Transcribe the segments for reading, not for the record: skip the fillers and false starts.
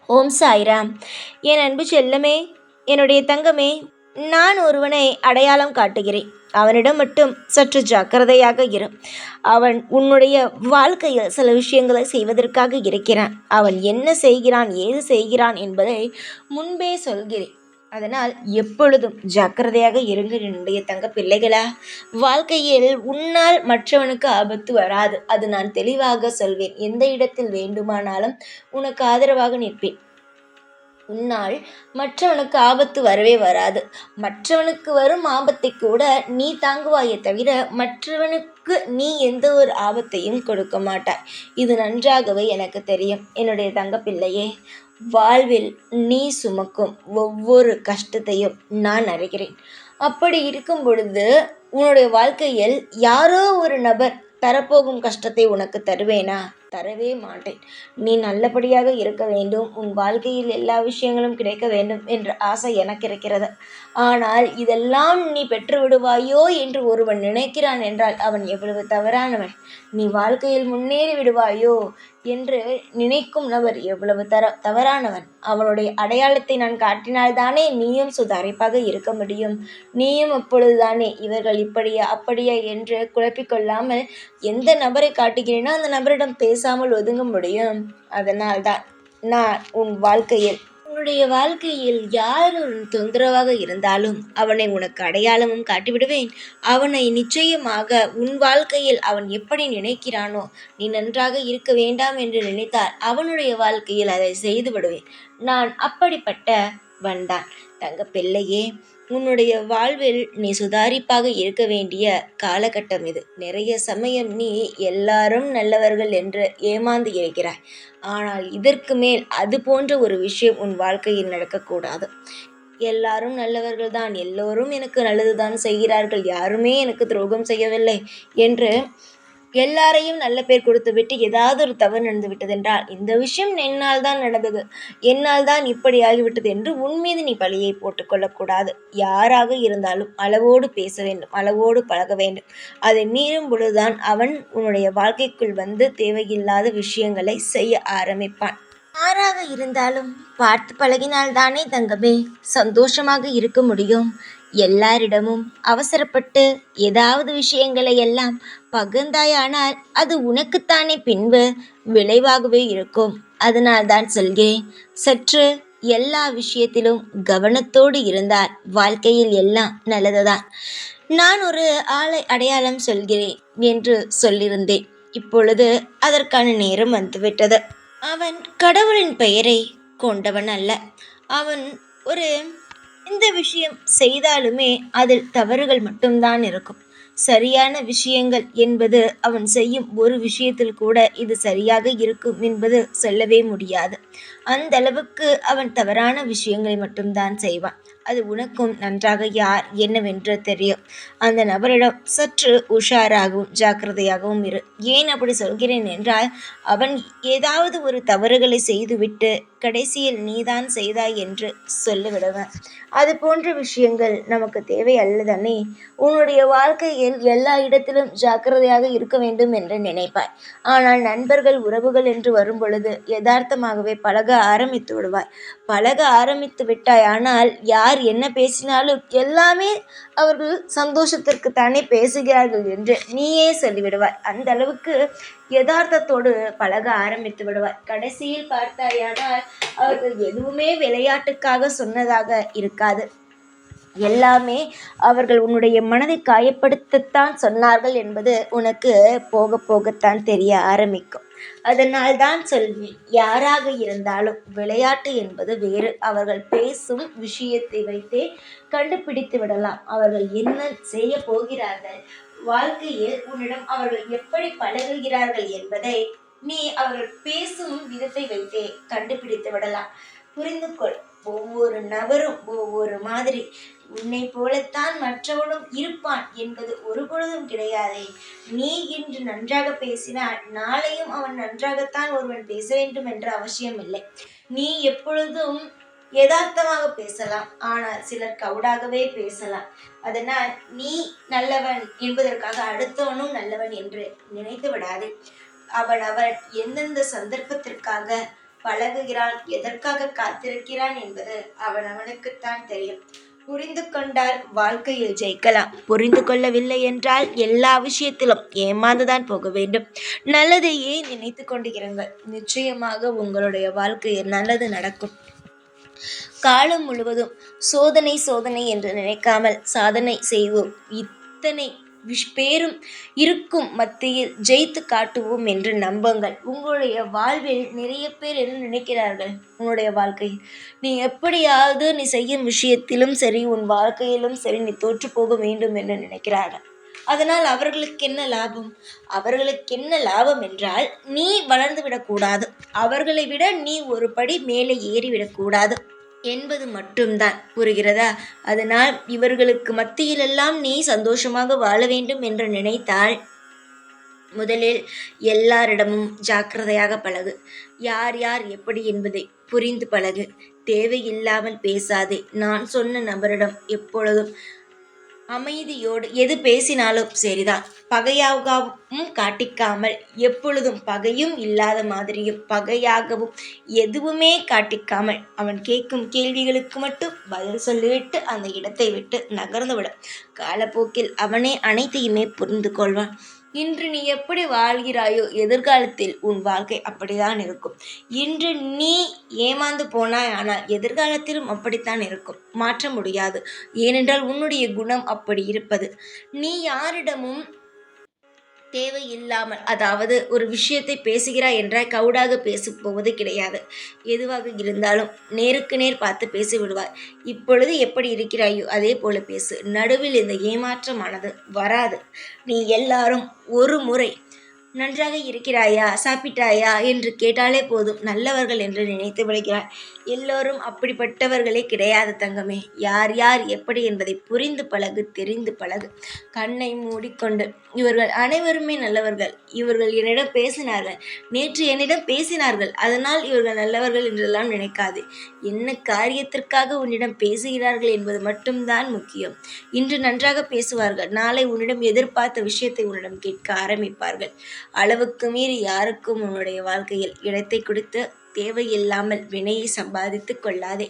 ஓம் சாய்ராம். என் அன்பு செல்லமே, என்னுடைய தங்கமே, நான் ஒருவனை அடையாளம் காட்டுகிறேன். அவனிடம் மட்டும் சற்று ஜாக்கிரதையாக இரு. அவன் உன்னுடைய வாழ்க்கையில் சில விஷயங்களை செய்வதற்காக இருக்கிறான். அவன் என்ன செய்கிறான், ஏது செய்கிறான் என்பதை முன்பே சொல்கிறேன். அதனால் எப்பொழுதும் ஜாக்கிரதையாக இருங்க என்னுடைய தங்க பிள்ளைகளா. வாழ்க்கையில் உன்னால் மற்றவனுக்கு ஆபத்து வராது. அது நான் தெளிவாக சொல்வேன். எந்த இடத்தில் வேண்டுமானாலும் உனக்கு ஆதரவாக நிற்பேன். உன்னால் மற்றவனுக்கு ஆபத்து வரவே வராது. மற்றவனுக்கு வரும் ஆபத்தை கூட நீ தாங்குவாயே தவிர மற்றவனுக்கு நீ எந்த ஒரு ஆபத்தையும் கொடுக்க மாட்டாய். இது நன்றாகவே எனக்கு தெரியும் என்னுடைய தங்கப்பிள்ளையே. வாழ்வில் நீ சுமக்கும் ஒவ்வொரு கஷ்டத்தையும் நான் அறிகிறேன். அப்படி இருக்கும் பொழுது உன்னுடைய வாழ்க்கையில் யாரோ ஒரு நபர் தரப்போகும் கஷ்டத்தை உனக்கு தருவேனா? தரவே மாட்டேன். நீ நல்லபடியாக இருக்க வேண்டும், உன் வாழ்க்கையில் எல்லா விஷயங்களும் கிடைக்க வேண்டும் என்ற ஆசை எனக்கு இருக்கிறது. ஆனால் இதெல்லாம் நீ பெற்று விடுவாயோ என்று ஒருவன் நினைக்கிறான் என்றால் அவன் எவ்வளவு தவறானவன். நீ வாழ்க்கையில் முன்னேறி விடுவாயோ என்று நினைக்கும் நபர் எவ்வளவு தவறானவன். அவனுடைய அடையாளத்தை நான் காட்டினால்தானே நீயும் சுதாரிப்பாக இருக்க முடியும். நீயும் அப்பொழுதுதானே இவர்கள் இப்படியா அப்படியா என்று குழப்பிக்கொள்ளாமல் எந்த நபரை காட்டுகிறேனோ அந்த நபரிடம் பேசாமல் ஒதுங்க முடியும். அதனால்தான் நான் உன்னுடைய வாழ்க்கையில் யார் ஒரு தொந்தரவாக இருந்தாலும் அவனை உனக்கு அடையாளமும் காட்டிவிடுவேன். அவனை நிச்சயமாக உன் வாழ்க்கையில் அவன் எப்படி நினைக்கிறானோ, நீ நன்றாக இருக்க வேண்டாம் என்று நினைத்தால் அவனுடைய வாழ்க்கையில் அதை செய்து விடுவேன். நான் அப்படிப்பட்ட வந்தான். தங்க பிள்ளையே, உன்னுடைய வாழ்வில் நீ சுதாரிப்பாக இருக்க வேண்டிய காலகட்டம் இது. நிறைய சமயம் நீ எல்லாரும் நல்லவர்கள் என்று ஏமாந்து இருக்கிறாய். ஆனால் இதற்கு மேல் அது போன்ற ஒரு விஷயம் உன் வாழ்க்கையில் நடக்கக்கூடாது. எல்லாரும் நல்லவர்கள் தான், எல்லோரும் எனக்கு நல்லதுதான் செய்கிறார்கள், யாருமே எனக்கு துரோகம் செய்யவில்லை என்று எல்லாரையும் நல்ல பேர் கொடுத்து விட்டு ஏதாவது ஒரு தவறு நடந்து விட்டதென்றால் இந்த விஷயம் என்னால் தான் நடந்தது, என்னால் தான் இப்படி ஆகிவிட்டது என்று உன் மீது நீ பழியை போட்டுக்கொள்ளக்கூடாது. யாராக இருந்தாலும் அளவோடு பேச வேண்டும், அளவோடு பழக வேண்டும். அதை மீறும் பொழுதுதான் அவன் உன்னுடைய வாழ்க்கைக்குள் வந்து தேவையில்லாத விஷயங்களை செய்ய ஆரம்பிப்பான். யாராக இருந்தாலும் பார்த்து பழகினால்தானே தங்கமே சந்தோஷமாக இருக்க முடியும். எல்லாரிடமும் அவசரப்பட்டு ஏதாவது விஷயங்களை எல்லாம் பகிர்ந்தாயானால் அது உனக்குத்தானே பின்பு விளைவாகவே இருக்கும். அதனால்தான் சொல்கிறேன், சற்று எல்லா விஷயத்திலும் கவனத்தோடு இருந்தால் வாழ்க்கையில் எல்லாம் நல்லதுதான். நான் ஒரு ஆளை அடையாளம் சொல்கிறேன் என்று சொல்லியிருந்தேன். இப்பொழுது அதற்கான நேரம் வந்துவிட்டது. அவன் கடவுளின் பெயரை கொண்டவன் அல்ல. அவன் ஒரு எந்த விஷயம் செய்தாலுமே அதில் தவறுகள் மட்டும்தான் இருக்கும். சரியான விஷயங்கள் என்பது அவன் செய்யும் ஒரு விஷயத்தில் கூட இது சரியாக இருக்கும் என்பது சொல்லவே முடியாது. அந்த அளவுக்கு அவன் தவறான விஷயங்களை மட்டும்தான் செய்வான். அது உனக்கும் நன்றாக யார் என்னவென்று தெரியும். அந்த நபரிடம் சற்று உஷாராகவும் ஜாக்கிரதையாகவும் இரு. ஏன் அப்படி சொல்கிறேன் என்றால், அவன் ஏதாவது ஒரு தவறுகளை செய்துவிட்டு கடைசியில் நீதான் செய்தாய் என்று சொல்லிவிடுவான். அது போன்ற விஷயங்கள் நமக்கு தேவை அல்லதானே. உன்னுடைய வாழ்க்கையில் எல்லா இடத்திலும் ஜாக்கிரதையாக இருக்க வேண்டும் என்று நினைப்பாய். ஆனால் நண்பர்கள் உறவுகள் என்று வரும் பொழுது யதார்த்தமாகவே பழக ஆரம்பித்து விடுவாய். பழக ஆரம்பித்து விட்டாய். ஆனால் யார் என்ன பேசினாலும் எல்லாமே அவர்கள் சந்தோஷத்திற்கு தானே பேசுகிறார்கள் என்று நீயே சொல்லிவிடுவாய். அந்த அளவுக்கு யதார்த்தத்தோடு பழக ஆரம்பித்து விடுவார். கடைசியில் பார்த்தாயானால் அவர்கள் எதுவுமே விளையாட்டுக்காக சொன்னதாக இருக்காது. எல்லாமே அவர்கள் உன்னுடைய மனதை காயப்படுத்தத்தான் சொன்னார்கள் என்பது உனக்கு போக போகத்தான் தெரிய ஆரம்பிக்கும். அதனால் தான் சொல்வேன், யாராக இருந்தாலும் விளையாட்டு என்பது வேறு. அவர்கள் பேசும் விஷயத்தை வைத்தே கண்டுபிடித்து விடலாம் அவர்கள் என்ன செய்ய போகிறார்கள், வாழ்க்கையில் உன்னிடம் அவர்கள் எப்படி பழகுகிறார்கள் என்பதை நீ அவர்கள் பேசும் விதத்தை வைத்தே கண்டுபிடித்து விடலாம். புரிந்து கொள். ஒவ்வொரு நபரும் ஒவ்வொரு மாதிரி. உன்னை போலத்தான் மற்றவனும் இருப்பான் என்பது ஒரு பொழுதும் கிடையாதே. நீ இன்று நன்றாக பேசினால் நாளையும் அவன் நன்றாகத்தான் ஒருவன் பேச வேண்டும் என்ற அவசியம் இல்லை. நீ எப்பொழுதும் யதார்த்தமாக பேசலாம், ஆனால் சிலர் கவுடாகவே பேசலாம். அதனால் நீ நல்லவன் என்பதற்காக அடுத்தவனும் நல்லவன் என்று நினைத்து விடாதே. அவன் எந்தெந்த சந்தர்ப்பத்திற்காக பழகுகிறான், எதற்காக காத்திருக்கிறான் என்பது அவனுக்குத்தான் தெரியும். புரிந்து கொண்டால் வாழ்க்கையில் ஜெயிக்கலாம். புரிந்து கொள்ளவில்லை என்றால் எல்லா விஷயத்திலும் ஏமாந்துதான் போக வேண்டும். நல்லதையே நினைத்து கொண்டு இருங்கள். நிச்சயமாக உங்களுடைய வாழ்க்கையில் நல்லது நடக்கும். காலம் முழுவதும் சோதனை சோதனை என்று நினைக்காமல் சாதனை செய்வோம். இத்தனை பேரும் இருக்கும் மத்தியில் ஜெயித்து காட்டுவோம் என்று நம்புங்கள். உங்களுடைய வாழ்வில் நிறைய பேர் என்ன நினைக்கிறார்கள்? உன்னுடைய வாழ்க்கையில் நீ எப்படியாவது நீ செய்யும் விஷயத்திலும் சரி, உன் வாழ்க்கையிலும் சரி, நீ தோற்று போக வேண்டும் என்று நினைக்கிறார்கள். அதனால் அவர்களுக்கு என்ன லாபம்? அவர்களுக்கு என்ன லாபம் என்றால், நீ வளர்ந்து விடக்கூடாது, அவர்களை விட நீ ஒரு படி மேலே ஏறிவிடக்கூடாது என்பது மட்டும்தான். புரிகிறதா? அதனால் இவர்களுக்கு மத்தியிலெல்லாம் நீ சந்தோஷமாக வாழ வேண்டும் என்று நினைத்தால் முதலில் எல்லாரிடமும் ஜாக்கிரதையாக பழகு. யார் யார் எப்படி என்பதை புரிந்து பழகு. தேவையில்லாமல் பேசாதே. நான் சொன்ன நபரிடம் எப்பொழுதும் அமைதியோடு எது பேசினாலும் சரிதான். பகையாகவும் காட்டிக்காமல், எப்பொழுதும் பகையும் இல்லாத மாதிரியும் பகையாகவும் எதுவுமே காட்டிக்காமல், அவன் கேட்கும் கேள்விகளுக்கு மட்டும் பதில் சொல்லிவிட்டு அந்த இடத்தை விட்டு நகர்ந்துவிடும். காலப்போக்கில் அவனே அனைத்தையுமே புரிந்து கொள்வான். இன்று நீ எப்படி வாழ்கிறாயோ எதிர்காலத்தில் உன் வாழ்க்கை அப்படித்தான் இருக்கும். இன்று நீ ஏமாந்து போனாய், ஆனால் எதிர்காலத்திலும் அப்படித்தான் இருக்கும். மாற்ற முடியாது. ஏனென்றால் உன்னுடைய குணம் அப்படி இருப்பது. நீ யாரிடமும் தேவையில்லாமல், அதாவது ஒரு விஷயத்தை பேசுகிறாய் என்றால் கவுடாக பேசப்போவது கிடையாது. எதுவாக இருந்தாலும் நேருக்கு நேர் பார்த்து பேசிவிடுவாய். இப்பொழுது எப்படி இருக்கிறாயோ அதே போல பேசு. நடுவில் இந்த ஏமாற்றமானது வராது. நீ எல்லாரும் ஒரு முறை நன்றாக இருக்கிறாயா, சாப்பிட்டாயா என்று கேட்டாலே போதும், நல்லவர்கள் என்று நினைத்து விடுகிறாய். எல்லோரும் அப்படிப்பட்டவர்களே கிடையாது தங்கமே. யார் யார் எப்படி என்பதை புரிந்து பழகு, தெரிந்து பழகு. கண்ணை மூடிக்கொண்டு இவர்கள் அனைவருமே நல்லவர்கள், இவர்கள் என்னிடம் பேசினார்கள், நேற்று என்னிடம் பேசினார்கள், அதனால் இவர்கள் நல்லவர்கள் என்றெல்லாம் நினைக்காது. என்ன காரியத்திற்காக உன்னிடம் பேசுகிறார்கள் என்பது மட்டும்தான் முக்கியம். இன்று நன்றாக பேசுவார்கள், நாளை உன்னிடம் எதிர்பார்த்த விஷயத்தை உன்னிடம் கேட்க ஆரம்பிப்பார்கள். அளவுக்கு மீறி யாருக்கும் உன்னுடைய வாழ்க்கையில் இடத்தை கொடுத்து தேவையில்லாமல் வினையை சம்பாதித்து கொள்ளாதே.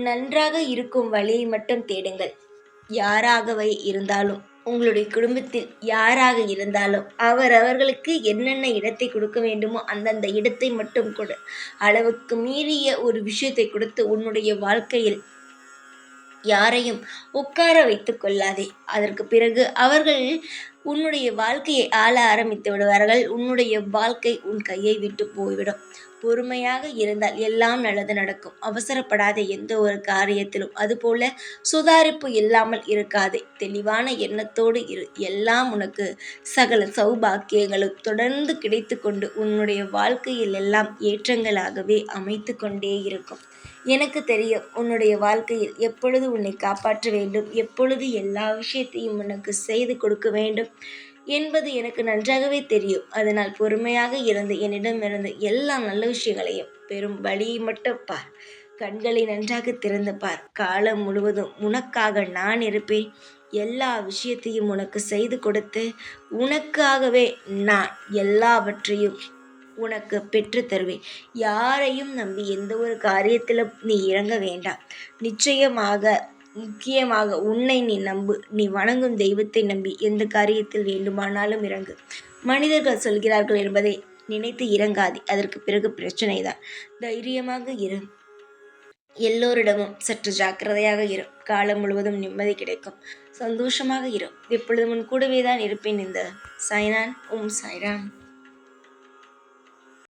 நன்றாக இருக்கும் வழியை மட்டும் தேடுங்கள். யாராகவே இருந்தாலும், உங்களுடைய குடும்பத்தில் யாராக இருந்தாலும் அவர்களுக்கு என்னென்ன இடத்தை கொடுக்க வேண்டுமோ அந்தந்த இடத்தை மட்டும் கொடு. அளவுக்கு மீறிய ஒரு விஷயத்தை கொடுத்து உன்னுடைய வாழ்க்கையில் யாரையும் உட்கார வைத்து கொள்ளாதே. அதற்கு பிறகு அவர்கள் உன்னுடைய வாழ்க்கையை ஆள ஆரம்பித்து விடுவார்கள். உன்னுடைய வாழ்க்கை உன் கையை விட்டு போய்விடும். பொறுமையாக இருந்தால் எல்லாம் நல்லது நடக்கும். அவசரப்படாத எந்த ஒரு காரியத்திலும். அதுபோல சுதாரிப்பு இல்லாமல் இருக்காதே. தெளிவான எண்ணத்தோடு இரு. எல்லாம் உனக்கு சகல சௌபாக்கியங்களும் தொடர்ந்து கிடைத்து கொண்டு உன்னுடைய வாழ்க்கையில் எல்லாம் ஏற்றங்களாகவே அமைத்து கொண்டே இருக்கும். எனக்கு தெரியும், உன்னுடைய வாழ்க்கையில் எப்பொழுது உன்னை காப்பாற்ற வேண்டும், எப்பொழுது எல்லா விஷயத்தையும் உனக்கு செய்து கொடுக்க வேண்டும் என்பது எனக்கு நன்றாகவே தெரியும். அதனால் பொறுமையாக இருந்து என்னிடமிருந்து எல்லா நல்ல விஷயங்களையும் பெரும் வழியை மட்டும் பார். கண்களை நன்றாக திறந்து பார். காலம் முழுவதும் உனக்காக நான் இருப்பேன். எல்லா விஷயத்தையும் உனக்கு செய்து கொடுத்து உனக்காகவே நான் எல்லாவற்றையும் உனக்கு பெற்று தருவேன். யாரையும் நம்பி எந்த ஒரு காரியத்திலும் நீ இறங்க வேண்டாம். நிச்சயமாக, முக்கியமாக உன்னை நீ நம்பு. நீ வணங்கும் தெய்வத்தை நம்பி எந்த காரியத்தில் வேண்டுமானாலும் இறங்கு. மனிதர்கள் சொல்கிறார்கள் என்பதை நினைத்து இறங்காதே. அதற்கு பிறகு பிரச்சனைதான். தைரியமாக இரு. எல்லோரிடமும் சற்று ஜாக்கிரதையாக இரு. காலம் முழுவதும் நிம்மதி கிடைக்கும். சந்தோஷமாக இரு. எப்பொழுதும் உன் கூடவே தான் இருப்பேன். இந்த சாய்ராம். ஓம் சாய்ராம்.